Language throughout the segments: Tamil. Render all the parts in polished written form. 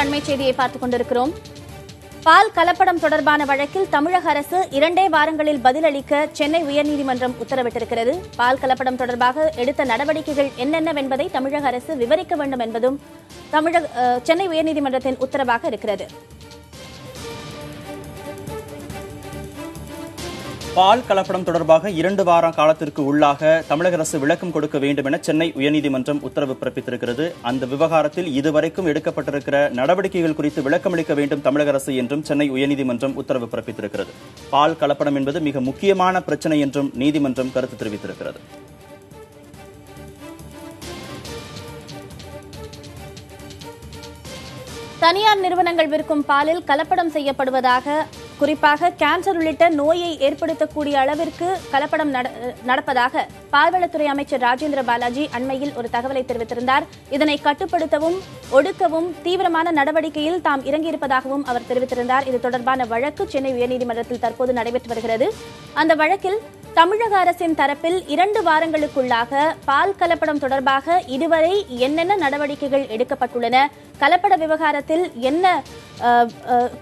அண்மை செய்தியை பார்த்துக் கொண்டிருக்கிறோம். பால் கலப்படம் தொடர்பான வழக்கில் தமிழக அரசு 2 வாரங்களில் பதிலளிக்க சென்னை உயர்நீதிமன்றம் உத்தரவிட்டிருக்கிறது. பால் கலப்படம் தொடர்பாக எடுத்த நடவடிக்கைகள் என்னென்னவென்பதை தமிழக அரசு விவரிக்க வேண்டும் என்பதும் சென்னை உயர்நீதிமன்றத்தின் உத்தரவாக இருக்கிறது. பால் கலப்படம் தொடர்பாக 2 வார காலத்திற்கு உள்ளாக தமிழக அரசு விளக்கம் கொடுக்க வேண்டும் என சென்னை உயர்நீதிமன்றம் உத்தரவு பிறப்பித்திருக்கிறது. அந்த விவகாரத்தில் இதுவரைக்கும் எடுக்கப்பட்டிருக்கிற நடவடிக்கைகள் குறித்து விளக்கமளிக்க வேண்டும் தமிழக அரசு என்றும் சென்னை உயர்நீதிமன்றம் உத்தரவு பிறப்பித்திருக்கிறது. பால் கலப்படம் என்பது மிக முக்கியமான பிரச்சனை என்றும் நீதிமன்றம் கருத்து தெரிவித்திருக்கிறது. தனியார் நிறுவனங்கள் விற்கும் பாலில் கலப்படம் செய்யப்படுவதாக, குறிப்பாக கேன்சர் உள்ளிட்ட நோயை ஏற்படுத்தக்கூடிய அளவிற்கு கலப்படம் நடப்பதாக பால்வளத்துறை அமைச்சர் ராஜேந்திர பாலாஜி அண்மையில் ஒரு தகவலை தெரிவித்திருந்தார். இதனை கட்டுப்படுத்தவும் ஒடுக்கவும் தீவிரமான நடவடிக்கையில் தாம் இறங்கியிருப்பதாகவும் அவர் தெரிவித்திருந்தார். இது தொடர்பான வழக்கு சென்னை உயர்நீதிமன்றத்தில் தற்போது நடைபெற்று வருகிறது. அந்த வழக்கில் தமிழக அரசின் தரப்பில் 2 வாரங்களுக்குள்ளாக பால் கலப்படம் தொடர்பாக இதுவரை என்னென்ன நடவடிக்கைகள் எடுக்கப்பட்டுள்ளன, கலப்பட விவகாரத்தில் என்ன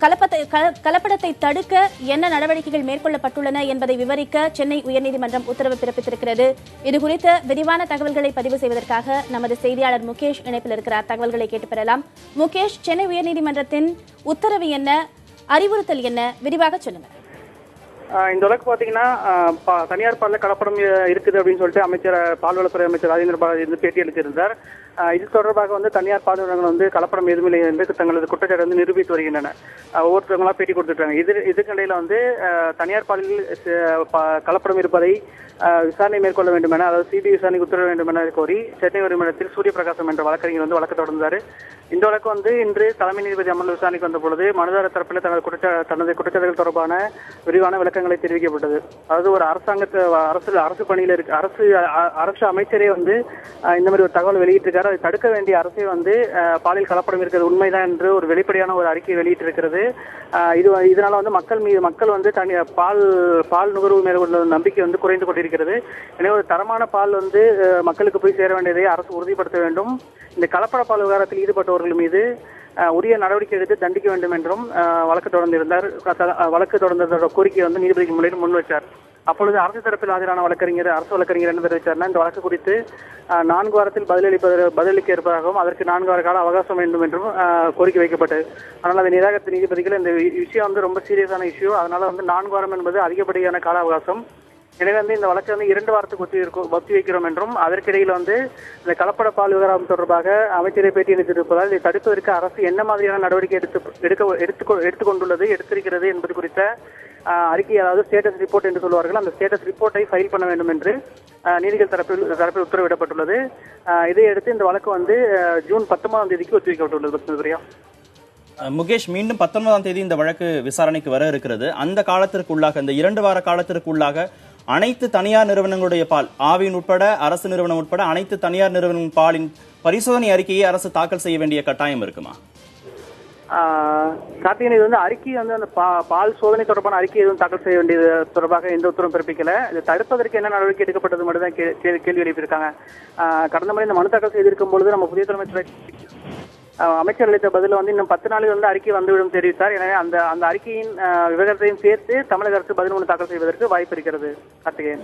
கலப்படத்தை தடுக்க என்ன நடவடிக்கைகள் மேற்கொள்ளப்பட்டுள்ளன என்பதை விவரிக்க சென்னை உயர்நீதிமன்றம் உத்தரவு பிறப்பித்திருக்கிறது. இதுகுறித்த விரிவான தகவல்களை பதிவு செய்வதற்காக நமது செய்தியாளர் முகேஷ் இணைப்பில் இருக்கிறார். தகவல்களை கேட்டு பெறலாம். முகேஷ், சென்னை உயர்நீதிமன்றத்தின் உத்தரவு என்ன, அறிவுறுத்தல் என்ன, விரிவாக சொல்லுங்க. இந்த வழக்கு பாத்தீங்கன்னா தனியார் பால்ல கலப்படம் இருக்குது அப்படின்னு சொல்லிட்டு பால்வளத்துறை அமைச்சர் ராஜேந்திர பாலாஜி பேட்டி அளித்திருந்தார். இது தொடர்பாக தனியார் பால் நிறுவனங்கள் கலப்படம் எதுவுமில்லை என்று தங்களது குற்றச்சாட்டு நிரூபித்து வருகின்றன. ஒவ்வொருத்தவங்களா பேட்டி கொடுத்துருக்காங்க. இதுக்கிடையில தனியார் பாலில் கலப்படம் இருப்பதை விசாரணை மேற்கொள்ள வேண்டும் என, அதாவது சிபிஐ விசாரணைக்கு உத்தரவு வேண்டும் என கோரி சென்னை உயர்நீதிமன்றத்தில் சூரிய பிரகாசம் என்ற வழக்கறிஞர் வழக்கு தொடர்ந்தார். இந்த வழக்கு இன்று தலைமை நீதிபதி அமர்வு விசாரணைக்கு வந்த பொழுது மனுதாரர் தரப்பில் தனது குற்றச்சாட்டுகள் தொடர்பான விரிவான விளக்கங்களை தெரிவிக்கப்பட்டது. அதாவது ஒரு அரசு பணியில் இருக்கு அரசு அமைச்சரே இந்த மாதிரி ஒரு தகவல் வெளியிட்டிருக்காரு. அதை தடுக்க வேண்டிய அரசே பாலியல் கலப்படம் இருக்கிறது உண்மைதான் என்று ஒரு வெளிப்படையான ஒரு அறிக்கை வெளியிட்டிருக்கிறது. இதனால மக்கள் பால் நுகர்வு மேல உள்ள நம்பிக்கை குறைந்து கொண்டிருக்கிறது. எனவே ஒரு தரமான பால் மக்களுக்கு போய் சேர வேண்டியதை அரசு உறுதிப்படுத்த வேண்டும். இந்த கலப்பட பால் விவகாரத்தில் ஈடுபட்டவர்கள் மீது உரிய நடவடிக்கை எடுத்து தண்டிக்க வேண்டும் என்றும் வழக்கு தொடர்ந்த கோரிக்கையை நீதிபதிக்கு முன்னிலையில் முன்வைச்சார். அப்பொழுது அரசு தரப்பில் ஆஜரான அரசு வழக்கறிஞர் என்ன தெரிவித்தார்னா, இந்த வழக்கு குறித்து 4 வாரத்தில் பதிலளிக்க இருப்பதாகவும் அதற்கு 4 வார கால அவகாசம் வேண்டும் என்றும் கோரிக்கை வைக்கப்பட்டது. ஆனால் அதை நிராகரித்த நீதிபதிகள் இந்த விஷயம் ரொம்ப சீரியஸான இஷ்யூ, அதனால 4 வாரம் என்பது அதிகப்படியான கால அவகாசம். எனவே இந்த வழக்கு 2 வாரத்துக்கு ஒத்தி வைக்கிறோம் என்றும், அதற்கிடையில் இந்த கலப்பட பால் விவகாரம் தொடர்பாக அமைச்சரை பேட்டி அளித்திருப்பதால் இதை தடுப்பதற்கு அரசு என்ன மாதிரியான நடவடிக்கை எடுத்திருக்கிறது என்பது குறித்த அறிக்கை, அதாவது ஸ்டேட்டஸ் ரிப்போர்ட் என்று சொல்வார்கள், அந்த ஸ்டேட்டஸ் ரிப்போர்ட்டை ஃபைல் பண்ண வேண்டும் என்று நீதிகள் தரப்பில் உத்தரவிடப்பட்டுள்ளது. இதையடுத்து இந்த வழக்கு ஜூன் 19ஆம் தேதிக்கு ஒத்தி வைக்கப்பட்டுள்ளது. முகேஷ், மீண்டும் 19ஆம் தேதி இந்த வழக்கு விசாரணைக்கு வர இருக்கிறது. அந்த காலத்திற்குள்ளாக, இந்த 2 வார காலத்திற்குள்ளாக அனைத்து தனியார் நிறுவனங்களுடைய பால், ஆவின் உட்பட அரசு நிறுவனம் உட்பட அனைத்து தனியார் நிறுவன பாலின் பரிசோதனை அறிக்கையை அரசு தாக்கல் செய்ய வேண்டிய கட்டாயம் இருக்குமா? கார்த்திகன், இது அறிக்கை அந்த பால் சோதனை தொடர்பான அறிக்கை எதுவும் தாக்கல் செய்ய வேண்டியது தொடர்பாக எந்த உத்தரவும் பிறப்பிக்கல. இதை தடுப்பதற்கு என்ன நடவடிக்கை எடுக்கப்பட்டது மட்டும் தான் கேள்வி எழுப்பியிருக்காங்க. கடந்த முறை இந்த மனு தாக்கல் செய்திருக்கும் பொழுது நம்ம புதிய தலைமை அமைச்சர் அளித்த பதில் இன்னும் 10 நாளில் அறிக்கை வந்துவிடும் தெரிவித்தார். எனவே அந்த அறிக்கையின் விவகாரத்தையும் சேர்த்து தமிழக அரசு பதில் மனு தாக்கல் செய்வதற்கு வாய்ப்பு இருக்கிறது. கார்த்திகேயன்.